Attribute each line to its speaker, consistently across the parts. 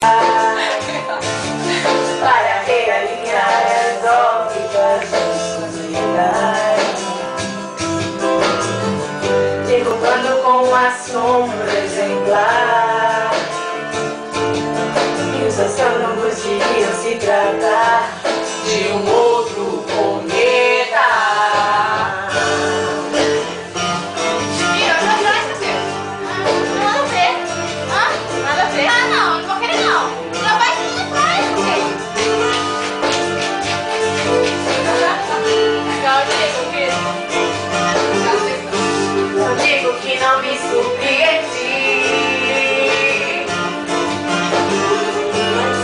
Speaker 1: Para realinhar as ópticas da sociedade, derrubando com uma sombra exemplar. E os astrônomos iriam se tratar de um outro cometa. Eu digo que não me surpreendi.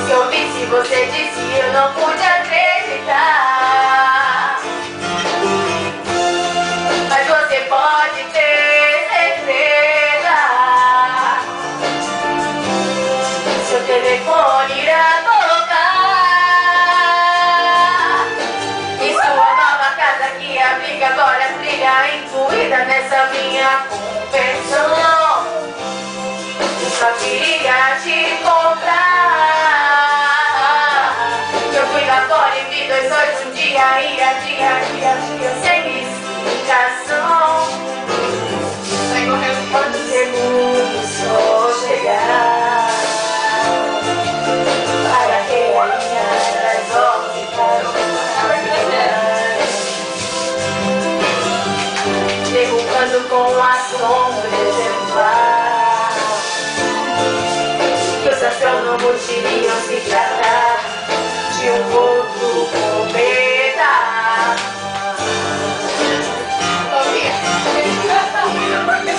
Speaker 1: Se ouvisse você disse, eu não pude acreditar. Mas você pode ter certeza, seu telefone irá tocar. E sua nova casa que abriga agora brilha, incluída nessa minha confessão. Eu só queria te contar que eu fui lá fora e vi dois olhos um dia, dia sem explicação. Quando segundos só chegar para realinhar as órbitas, derrubando com a sombra exemplar. Que os astrônomos iriam se tratar de um outro cometa.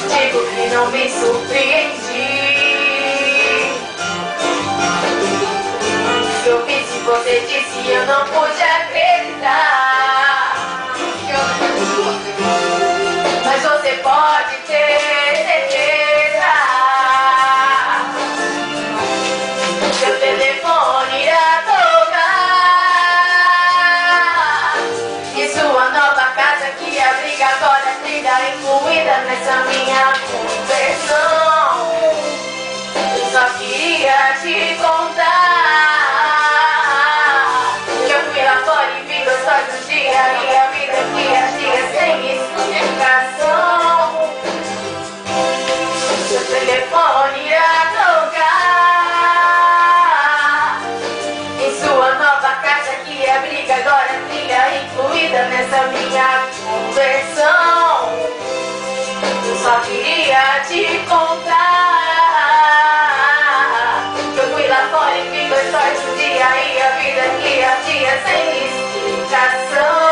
Speaker 1: Digo que não me surpreendi. Se eu visse você disse, eu não pude acreditar. Mas você pode ter certeza, seu telefone irá tocar. E sua nova casa que abriga agora trilha, incluída nessa minha conversão. Eu só queria te contar que eu fui lá fora e vi dois olhos um dia, e a vida que dia sem explicação. Seu telefone irá tocar. E sua nova casa que abriga agora trilha, incluída nessa minha conversão. Eu só queria te contar que eu fui lá fora e vi dois olhos um dia, e a vida que dia sem explicação.